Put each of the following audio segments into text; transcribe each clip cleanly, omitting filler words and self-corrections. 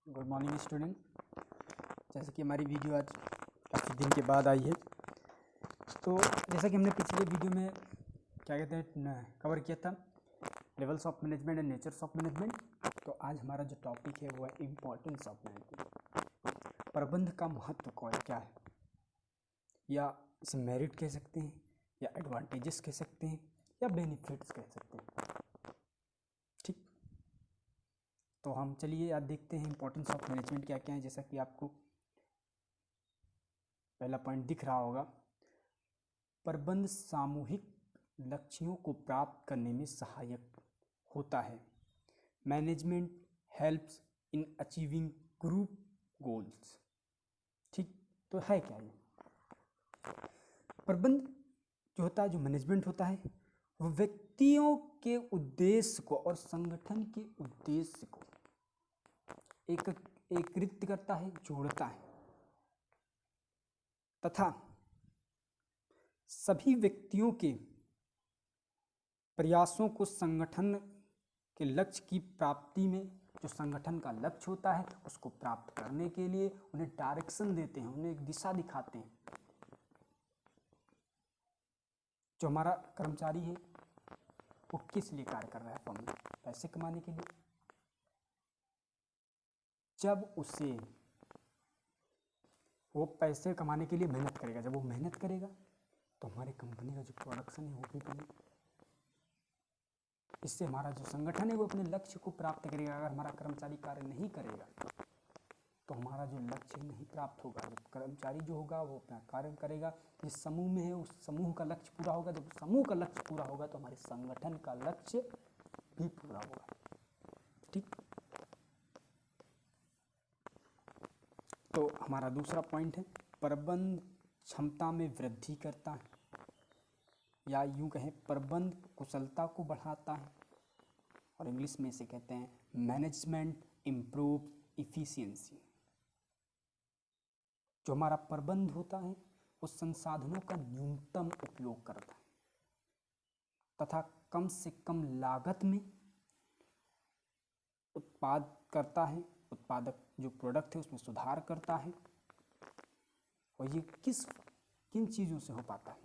Good morning student. जैसे कि हमारी वीडियो आज काफ़ी दिन के बाद आई है, तो जैसा कि हमने पिछले वीडियो में क्या कहते हैं कवर किया था levels of management and natures of management, तो आज हमारा जो टॉपिक है वो है इम्पोर्टेंस ऑफ मैनेजमेंट। प्रबंध का महत्व क्या है, या इसे मेरिट कह सकते हैं, या एडवांटेजेस कह सकते हैं, या बेनिफिट्स कह सकते हैं। ठीक, तो हम चलिए आज देखते हैं इम्पोर्टेंस ऑफ मैनेजमेंट क्या क्या है। जैसा कि आपको पहला पॉइंट दिख रहा होगा, प्रबंध सामूहिक लक्ष्यों को प्राप्त करने में सहायक होता है। Management helps in achieving group goals. ठीक, तो है क्या ये प्रबंध जो होता है, जो मैनेजमेंट होता है, वो व्यक्तियों के उद्देश्य को और संगठन के उद्देश्य को एकत्रित करता है, जोड़ता है, तथा सभी व्यक्तियों के प्रयासों को संगठन के लक्ष्य की प्राप्ति में, जो संगठन का लक्ष्य होता है उसको प्राप्त करने के लिए उन्हें डायरेक्शन देते हैं, उन्हें एक दिशा दिखाते हैं। जो हमारा कर्मचारी है वो किस लिए कार्य कर रहा है फर्म में? पैसे कमाने के लिए। जब उसे वो पैसे कमाने के लिए मेहनत करेगा, जब वो मेहनत करेगा तो हमारी कंपनी का जो प्रोडक्शन है वो भी बढ़ेगा। इससे हमारा जो संगठन है वो अपने लक्ष्य को प्राप्त करेगा। अगर हमारा कर्मचारी कार्य नहीं करेगा तो हमारा जो लक्ष्य नहीं प्राप्त होगा। जब कर्मचारी जो होगा वो अपना कार्य करेगा, जिस समूह में है उस समूह का लक्ष्य पूरा होगा। जब समूह का लक्ष्य पूरा होगा तो हमारे संगठन का लक्ष्य भी पूरा होगा। ठीक, तो हमारा दूसरा पॉइंट है, प्रबंध क्षमता में वृद्धि करता है, या यूं कहें प्रबंध कुशलता को बढ़ाता है, और इंग्लिश में इसे कहते हैं मैनेजमेंट इम्प्रूव इफिशियंसी। जो हमारा प्रबंध होता है वो संसाधनों का न्यूनतम उपयोग करता है तथा कम से कम लागत में उत्पाद करता है, उत्पादक जो प्रोडक्ट है उसमें सुधार करता है। और ये किन चीज़ों से हो पाता है?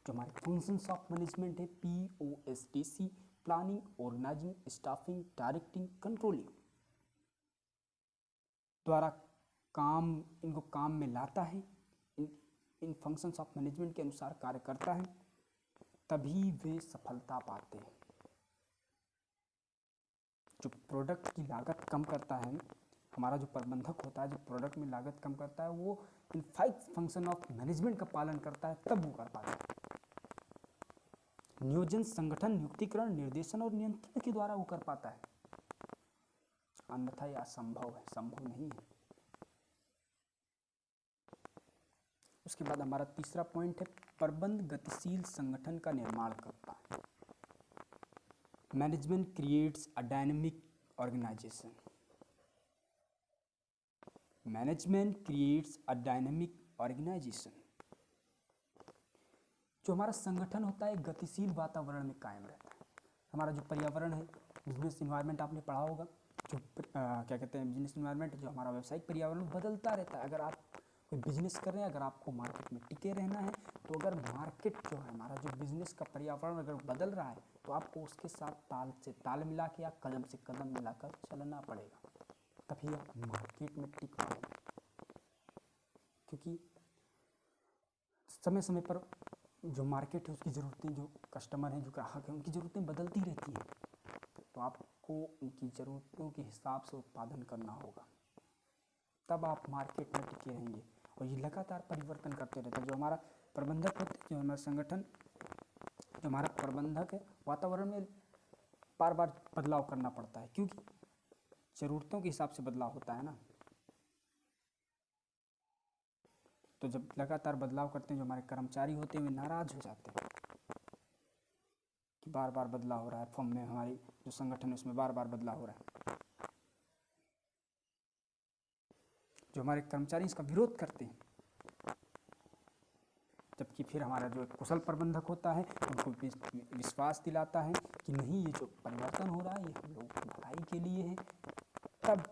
जो हमारे फंक्शंस ऑफ मैनेजमेंट है, POSTC, planning, organising, staffing, directing, controlling द्वारा इनको काम में लाता है, इन फंक्शंस ऑफ मैनेजमेंट के अनुसार कार्य करता है, तभी वे सफलता पाते हैं। जो प्रोडक्ट की लागत कम करता है, हमारा जो प्रबंधक होता है, जो प्रोडक्ट में लागत कम करता है, वो इन 5 फंक्शन ऑफ मैनेजमेंट का पालन करता है, तब वो कर पाता है। नियोजन, संगठन, नियुक्तिकरण, निर्देशन और नियंत्रण के द्वारा वो कर पाता है, अन्यथा यह असंभव है, संभव नहीं है। उसके बाद हमारा तीसरा पॉइंट है, प्रबंध गतिशील संगठन का निर्माण करता है। Management creates a dynamic organisation. Management creates a dynamic organisation. जो हमारा संगठन होता है गतिशील वातावरण में कायम रहता है। हमारा जो पर्यावरण है, बिजनेस इन्वायरमेंट आपने पढ़ा होगा, जो क्या कहते हैं बिजनेस इन्वायरमेंट, जो हमारा व्यावसायिक पर्यावरण बदलता रहता है। अगर आप कोई बिजनेस कर रहे हैं, अगर आपको मार्केट में टिके रहना है, तो अगर मार्केट जो है, हमारा जो बिजनेस का पर्यावरण अगर बदल रहा है, तो आपको उसके साथ ताल से ताल मिला के या कदम से कदम मिलाकर चलना पड़ेगा, तभी आप मार्केट में टिक पाओगे। क्योंकि समय समय पर जो मार्केट है उसकी ज़रूरतें, जो कस्टमर हैं, जो ग्राहक हैं, उनकी ज़रूरतें बदलती रहती हैं, तो आपको उनकी ज़रूरतों के हिसाब से उत्पादन करना होगा, तब आप मार्केट में टिके रहेंगे। और ये लगातार परिवर्तन करते रहते हैं। जो हमारा प्रबंधक होते हैं, जो हमारा संगठन, जो हमारा प्रबंधक है, वातावरण में बार बार बदलाव करना पड़ता है, क्योंकि ज़रूरतों के हिसाब से बदलाव होता है ना। तो जब लगातार बदलाव करते हैं, जो हमारे कर्मचारी होते हैं वे नाराज़ हो जाते हैं कि बार बार बदलाव हो रहा है फर्म में, हमारी जो संगठन है उसमें बार बार बदलाव हो रहा है। जो हमारे कर्मचारी इसका विरोध करते हैं, जबकि फिर हमारा जो कुशल प्रबंधक होता है उनको विश्वास दिलाता है कि नहीं, ये जो परिवर्तन हो रहा है ये हम लोगों की भलाई के लिए है, तब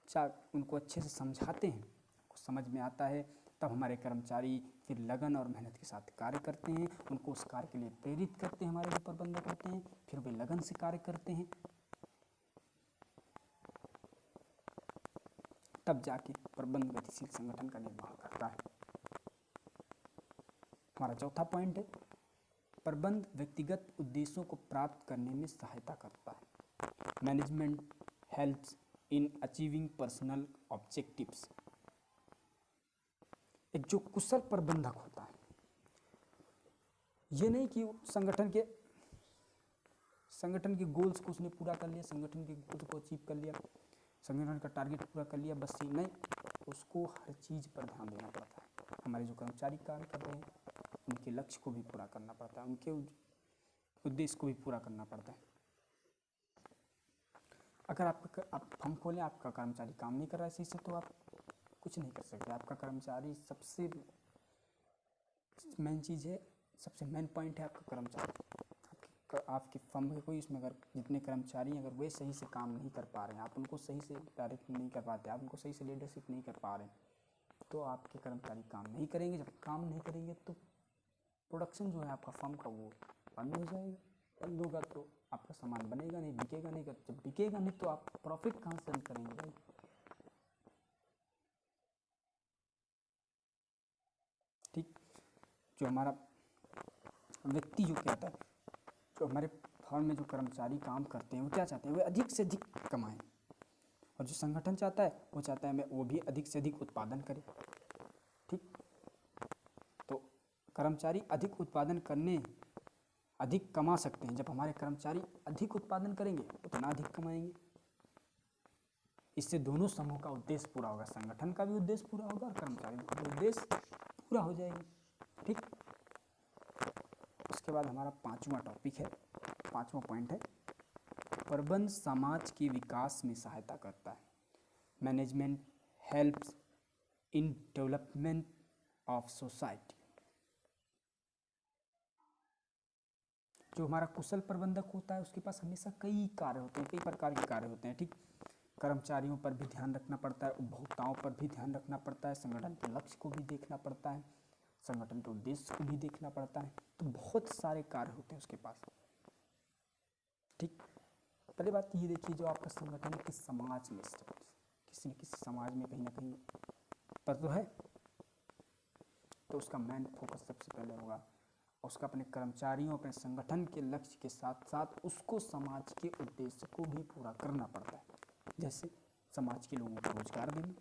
उनको अच्छे से समझाते हैं, उनको समझ में आता है, तब हमारे कर्मचारी फिर लगन और मेहनत के साथ कार्य करते हैं। उनको उस कार्य के लिए प्रेरित करते हैं हमारे जो प्रबंधक होते हैं, फिर वे लगन से कार्य करते हैं, तब जाके प्रबंध गतिशील संगठन का निर्माण करता है। हमारा चौथा पॉइंट है, प्रबंध व्यक्तिगत उद्देश्यों को प्राप्त करने में सहायता करता है। Management helps in achieving personal objectives. एक जो कुशल प्रबंधक होता है, ये नहीं कि संगठन के गोल्स को उसने पूरा कर लिया, संगठन के गोल्स को अचीव कर लिया, संगठन का टारगेट पूरा कर लिया, बस ये नहीं, उसको हर चीज़ पर ध्यान देना पड़ता है। हमारे जो कर्मचारी कार्य कर रहे हैं उनके लक्ष्य को भी पूरा करना पड़ता है, उनके उद्देश्य को भी पूरा करना पड़ता है। अगर आप फर्म खोलें, आपका कर्मचारी काम नहीं कर रहा है सही से, तो आप कुछ नहीं कर सकते। आपका कर्मचारी सबसे मेन चीज़ है, सबसे मेन पॉइंट है आपका कर्मचारी। आपकी फर्म में कोई, इसमें अगर जितने कर्मचारी हैं, अगर वे सही से काम नहीं कर पा रहे हैं, आप उनको सही से डायरेक्ट नहीं कर पाते, आप उनको सही से लीडरशिप नहीं कर पा रहे हैं, तो आपके कर्मचारी काम नहीं करेंगे। जब काम नहीं करेंगे तो प्रोडक्शन जो है आपका फर्म का वो बंद हो जाएगा। बंद होगा तो आपका सामान बनेगा नहीं, बिकेगा नहीं। जब बिकेगा नहीं तो आप प्रॉफिट कहाँ से अर्न करेंगे भाई। ठीक, जो हमारा व्यक्ति जो कहता है, जो हमारे फर्म में जो कर्मचारी काम करते हैं वो क्या चाहते हैं, वे अधिक से अधिक कमाएं, और जो संगठन चाहता है वो चाहता है वो भी अधिक से अधिक उत्पादन करे। ठीक, तो कर्मचारी अधिक उत्पादन करने अधिक कमा सकते हैं। जब हमारे कर्मचारी अधिक उत्पादन करेंगे उतना अधिक कमाएंगे। इससे दोनों समूह का उद्देश्य पूरा होगा, संगठन का भी उद्देश्य पूरा होगा और कर्मचारियों का भी उद्देश्य पूरा हो जाएगा। ठीक, उसके बाद हमारा पांचवा टॉपिक है, पांचवा पॉइंट है, प्रबंध समाज के विकास में सहायता करता है। Management helps in development of society. जो हमारा कुशल प्रबंधक होता है उसके पास हमेशा कई कार्य होते हैं, कई प्रकार के कार्य होते हैं। ठीक, कर्मचारियों पर भी ध्यान रखना पड़ता है, उपभोक्ताओं पर भी ध्यान रखना पड़ता है, संगठन के लक्ष्य को भी देखना पड़ता है, संगठन के उद्देश्य को भी देखना पड़ता है। तो बहुत सारे कार्य होते हैं उसके पास। ठीक, पहली बात ये देखिए, जो आपका संगठन किस समाज में स्थित, किसी न किसी समाज में कहीं ना कहीं पर तो है, तो उसका मेन फोकस सबसे पहले होगा उसका अपने कर्मचारियों, अपने संगठन के लक्ष्य के साथ साथ उसको समाज के उद्देश्य को भी पूरा करना पड़ता है। जैसे समाज के लोगों को रोजगार देना,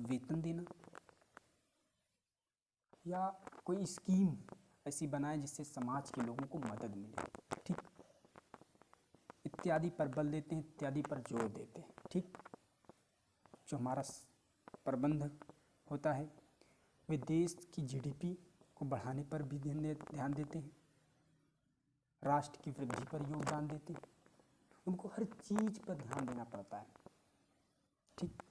वेतन देना, या कोई स्कीम ऐसी बनाए जिससे समाज के लोगों को मदद मिले। ठीक, इत्यादि पर बल देते हैं, इत्यादि पर जोर देते हैं। ठीक, जो हमारा प्रबंधक होता है वे देश की जीडीपी को बढ़ाने पर भी ध्यान देते हैं, राष्ट्र की वृद्धि पर योगदान देते हैं, उनको हर चीज पर ध्यान देना पड़ता है। ठीक,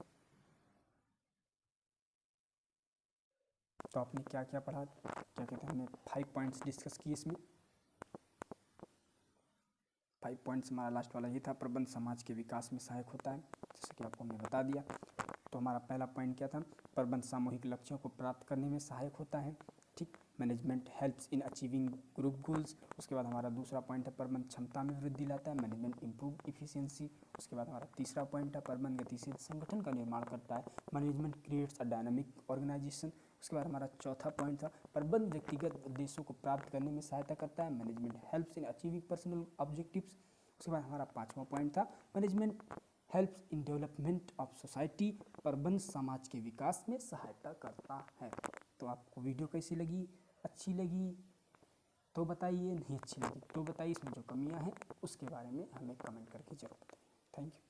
तो आपने क्या क्या पढ़ा, क्या कहते हैं, हमने 5 पॉइंट्स डिस्कस किए। इसमें 5 पॉइंट्स हमारा लास्ट वाला ये था, प्रबंध समाज के विकास में सहायक होता है, जैसे कि आपको हमने बता दिया। तो हमारा पहला पॉइंट क्या था, प्रबंध सामूहिक लक्ष्यों को प्राप्त करने में सहायक होता है। ठीक, management helps in achieving group goals. उसके बाद हमारा दूसरा पॉइंट है, प्रबंध क्षमता में वृद्धि लाता है, मैनेजमेंट इंप्रूव इफिशियंसी। उसके बाद हमारा तीसरा पॉइंट है, प्रबंध गतिशील संगठन का निर्माण करता है, management creates a dynamic organisation. उसके बाद हमारा चौथा पॉइंट था, प्रबंध व्यक्तिगत उद्देश्यों को प्राप्त करने में सहायता करता है, management helps in achieving personal objectives. उसके बाद हमारा पांचवा पॉइंट था, management helps in development of society, प्रबंध समाज के विकास में सहायता करता है। तो आपको वीडियो कैसी लगी, अच्छी लगी तो बताइए, नहीं अच्छी लगी तो बताइए, इसमें जो कमियां हैं उसके बारे में हमें कमेंट करके जरूर बताइए। Thank you.